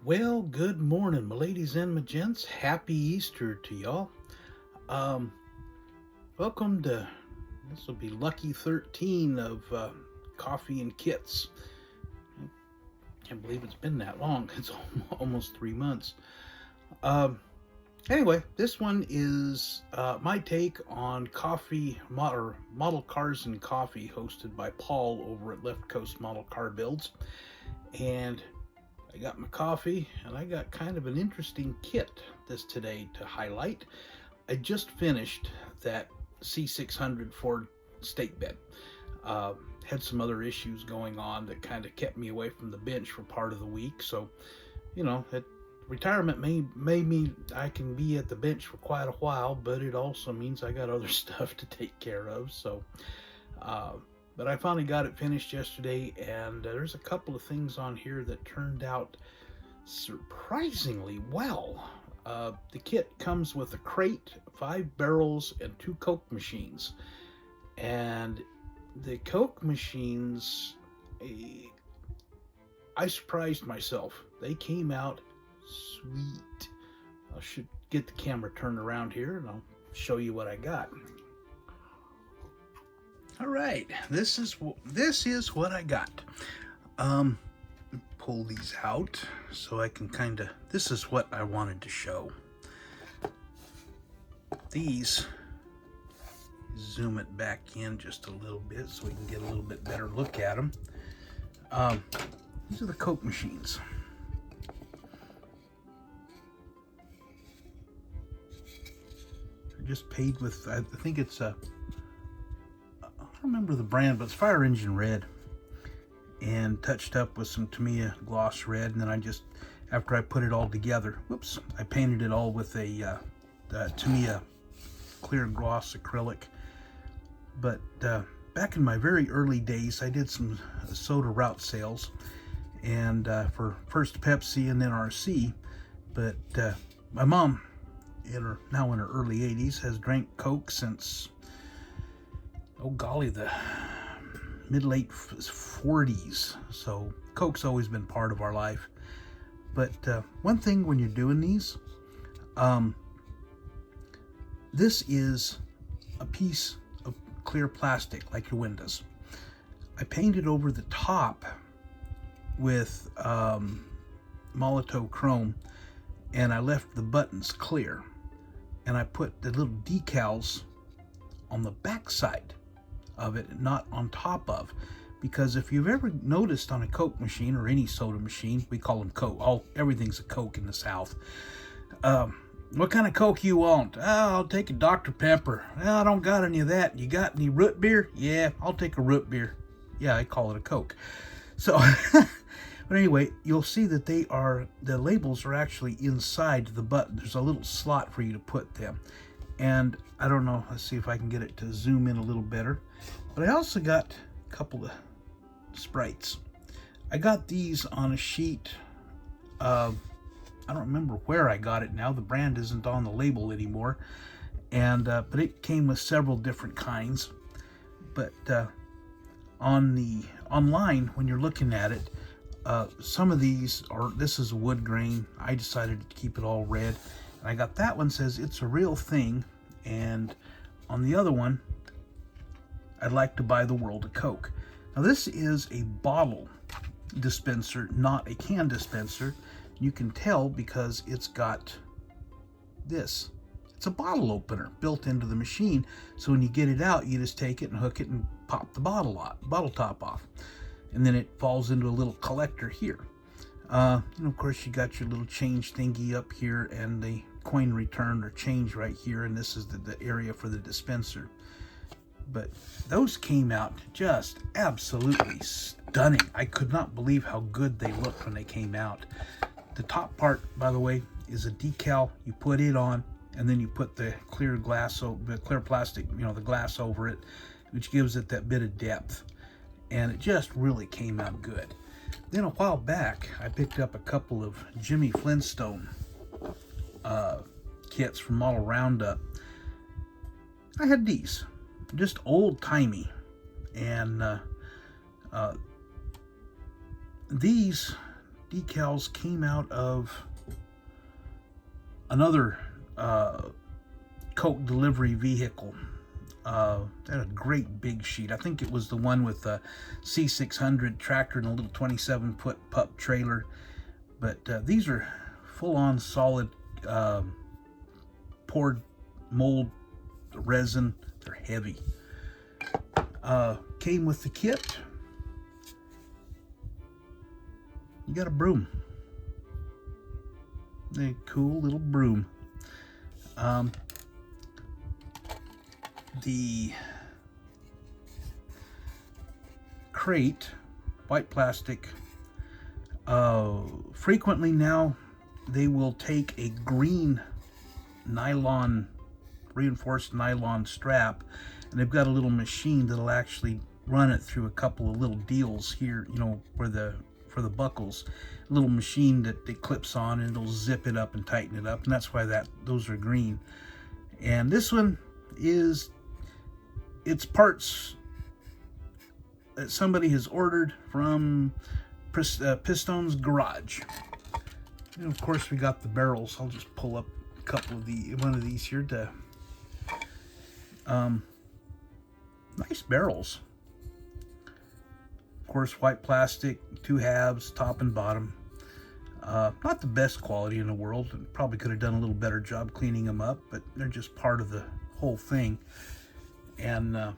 Well, good morning, my ladies and my gents. Happy Easter to y'all. Um, Welcome to this will be lucky 13 of Coffee and Kits. Can't believe it's been that long. It's almost 3 months. Um, anyway, this one is my take on model cars and coffee, hosted by Paul over at Left Coast Model Car Builds, and I got my coffee, and I got kind of an interesting kit today to highlight. I just finished that C600 Ford stake bed. Had some other issues going on that kind of kept me away from the bench for part of the week. So, retirement made me, I can be at the bench for quite a while, but it also means I got other stuff to take care of. So, but I finally got it finished yesterday, and there's a couple of things on here that turned out surprisingly well. The kit comes with a crate, 5 barrels, and 2 Coke machines. And the Coke machines, I surprised myself. They came out sweet. I should get the camera turned around here, and I'll show you what I got. All right, this is what I got. Pull these out so I can this is what I wanted to show. These, zoom it back in just a little bit so we can get a little bit better look at them. These are the Coke machines. I just paid with, I think it's I don't remember the brand, but it's Fire Engine Red, and touched up with some Tamiya gloss red. And then I just, after I put it all together, I painted it all with a Tamiya clear gloss acrylic. But back in my very early days, I did some soda route sales, and for first Pepsi and then RC. But my mom, now in her early 80s, has drank Coke since, oh golly, the mid-late 40s. So Coke's always been part of our life. But one thing when you're doing these, this is a piece of clear plastic like your windows. I painted over the top with Molotow chrome, and I left the buttons clear, and I put the little decals on the back side of it, not on top of, because if you've ever noticed on a Coke machine or any soda machine, we call them Coke, everything's a Coke in the South. What kind of Coke you want? Oh, I'll take a Dr. Pepper. Oh, I don't got any of that. You got any root beer? Yeah, I'll take a root beer. Yeah, I call it a Coke. So but anyway, you'll see that the labels are actually inside the button. There's a little slot for you to put them. And I don't know, let's see if I can get it to zoom in a little better. But I also got a couple of sprites. I got these on a sheet. I don't remember where I got it now. The brand isn't on the label anymore. And but it came with several different kinds. But online, when you're looking at it, some of these this is wood grain. I decided to keep it all red. And I got that one, says it's a real thing. And on the other one, I'd like to buy the world of Coke. Now this is a bottle dispenser, not a can dispenser. You can tell because it's got this. It's a bottle opener built into the machine. So when you get it out, you just take it and hook it and pop the bottle top off. And then it falls into a little collector here. Of course, you got your little change thingy up here, and the coin return or change right here. And this is the area for the dispenser. But those came out just absolutely stunning. I could not believe how good they looked when they came out. The top part, by the way, is a decal. You put it on, and then you put the clear plastic, the glass over it, which gives it that bit of depth. And it just really came out good. Then a while back, I picked up a couple of Jimmy Flintstone kits from Model Roundup. I had these, just old-timey, and these decals came out of another Coke delivery vehicle. They had a great big sheet. I think it was the one with the C600 tractor and a little 27-foot pup trailer. But these are full-on solid poured mold resin. They're heavy. Came with the kit. You got a broom. A cool little broom. The crate, white plastic, frequently now they will take a green nylon, reinforced nylon strap, and they've got a little machine that'll actually run it through a couple of little deals here, you know, for the buckles. A little machine that it clips on, and it'll zip it up and tighten it up, and that's why those are green. And this one is, it's parts that somebody has ordered from Pistone's Garage. And of course we got the barrels. I'll just pull up a couple of one of these here to nice barrels. Of course, white plastic, 2 halves, top and bottom. Not the best quality in the world, and probably could have done a little better job cleaning them up, but they're just part of the whole thing. And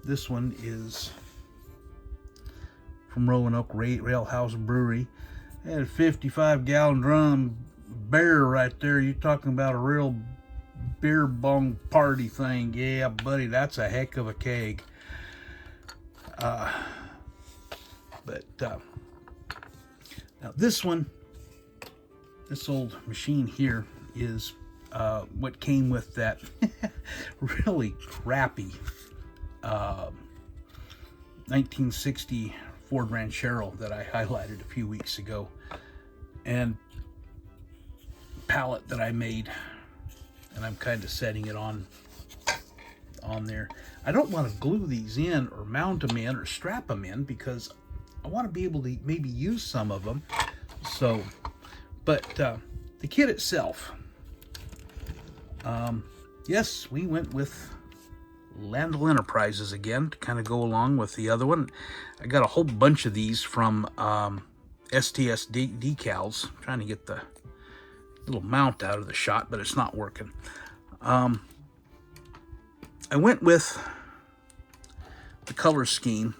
this one is from Roanoke Railhouse Brewery. And a 55-gallon drum beer right there. You're talking about a real beer bong party thing. Yeah, buddy, that's a heck of a keg. Now this one, this old machine here is what came with that really crappy 1960 Ford Ranchero that I highlighted a few weeks ago, and pallet that I made, and I'm kind of setting it on there. I don't want to glue these in or mount them in or strap them in because I want to be able to maybe use some of them. So, but the kit itself, yes, we went with Landell Enterprises again to kind of go along with the other one. I got a whole bunch of these from STS decals. I'm trying to get the little mount out of the shot, but it's not working. I went with the color scheme.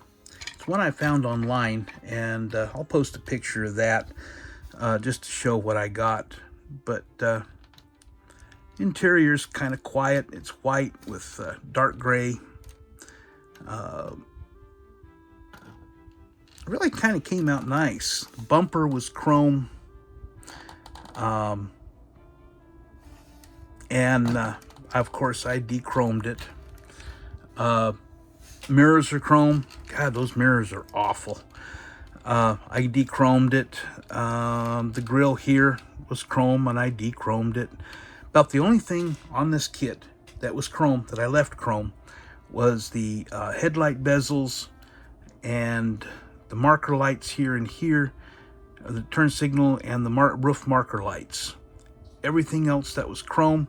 It's one I found online, and I'll post a picture of that just to show what I got. But interior's kind of quiet. It's white with dark gray. Really kind of came out nice. The bumper was chrome. And of course I de-chromed it. Mirrors are chrome. God, those mirrors are awful. I de-chromed it. The grill here was chrome, and I de-chromed it. About the only thing on this kit that was chrome, that I left chrome, was the headlight bezels and the marker lights here and here, the turn signal, and the roof marker lights. Everything else that was chrome,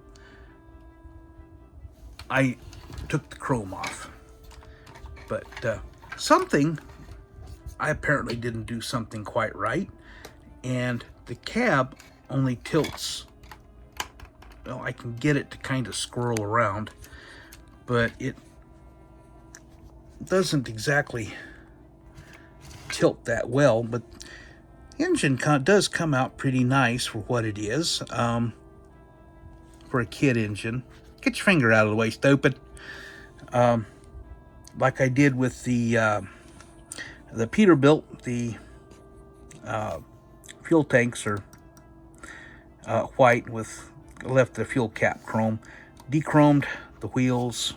I took the chrome off. But I apparently didn't do something quite right, and the cab only tilts. Well, I can get it to kind of swirl around, but it doesn't exactly tilt that well. But the engine does come out pretty nice for what it is, for a kit engine. Get your finger out of the way, stupid. Like I did with the Peterbilt, the fuel tanks are white with left the fuel cap chrome. De-chromed the wheels.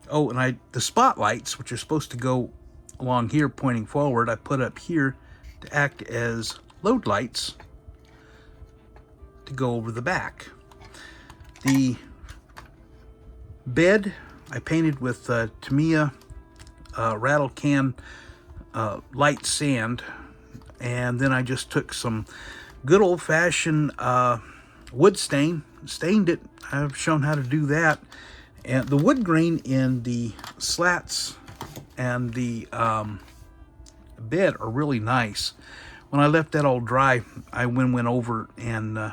Oh, and the spotlights, which are supposed to go along here pointing forward, I put up here to act as load lights to go over the back. The bed I painted with Tamiya rattle can light sand, and then I just took some good old-fashioned wood stain, stained it. I've shown how to do that. And the wood grain in the slats and the bed are really nice. When I left that all dry, I went over and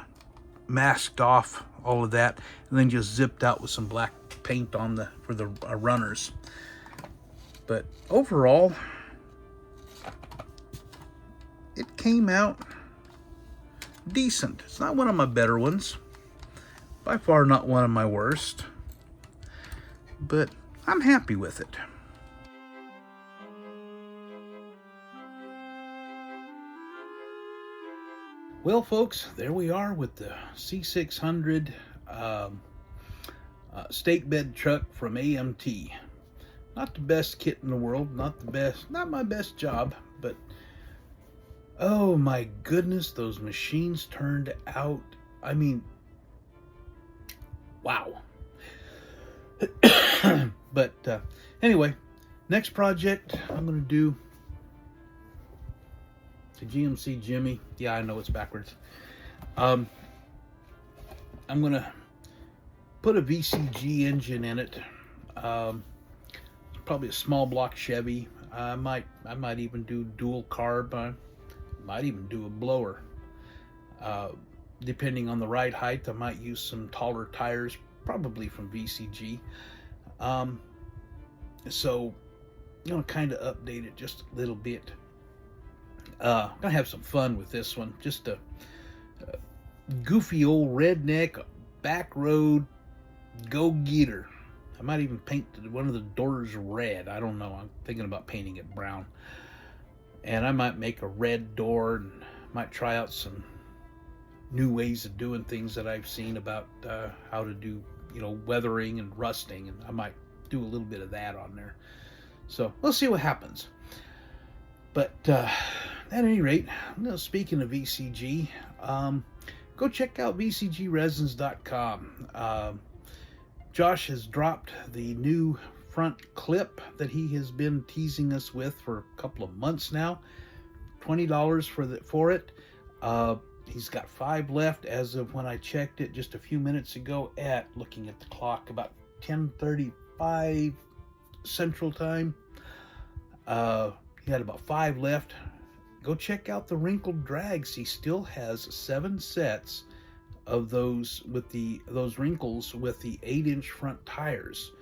masked off all of that, and then just zipped out with some black paint on for the runners. But overall, it came out decent. It's not one of my better ones, by far not one of my worst, but I'm happy with it. Well, folks, there we are with the C600 stake bed truck from AMT. Not the best kit in the world, not my best job, but oh my goodness, those machines turned out, I mean, wow. But anyway, next project I'm going to do to GMC Jimmy. Yeah, I know it's backwards. I'm going to put a VCG engine in it. Probably a small block Chevy. I might even do dual carb. I might even do a blower. Depending on the ride height, I might use some taller tires, probably from VCG. So, you know, kind of update it just a little bit. Gonna have some fun with this one. Just a goofy old redneck back road go-getter. I might even paint one of the doors red. I don't know. I'm thinking about painting it brown. And I might make a red door, and might try out some new ways of doing things that I've seen about how to do, you know, weathering and rusting, and I might do a little bit of that on there. So we'll see what happens. But at any rate, you know, speaking of VCG, go check out VCGresins.com. Josh has dropped the new front clip that he has been teasing us with for a couple of months now. $20 for it. He's got 5 left as of when I checked it just a few minutes ago at, looking at the clock, about 10:35 Central Time. He had about 5 left. Go check out the wrinkled drags. He still has 7 sets of those with those wrinkles with the 8-inch front tires.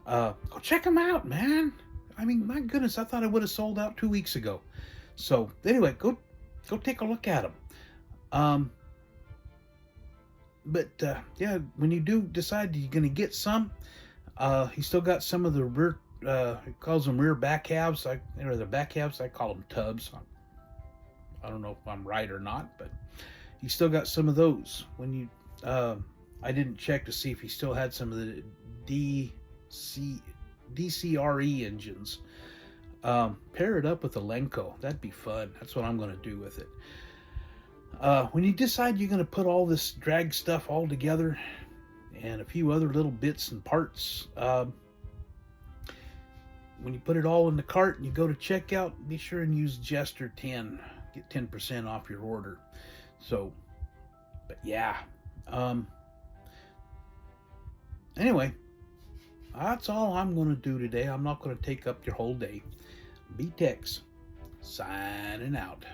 Go check them out, man. I mean, my goodness, I thought I would have sold out 2 weeks ago. So anyway, go take a look at them. Yeah, when you do decide you're going to get some, he still got some of the rear, he calls them rear back halves. Or the back halves, I call them tubs. I don't know if I'm right or not, but he still got some of those. When you, I didn't check to see if he still had some of the DCRE engines. Pair it up with a Lenco. That'd be fun. That's what I'm going to do with it. When you decide you're going to put all this drag stuff all together and a few other little bits and parts, when you put it all in the cart and you go to checkout, be sure and use Jester 10. Get 10% off your order. So, but yeah. Anyway, that's all I'm going to do today. I'm not going to take up your whole day. B-Tex, signing out.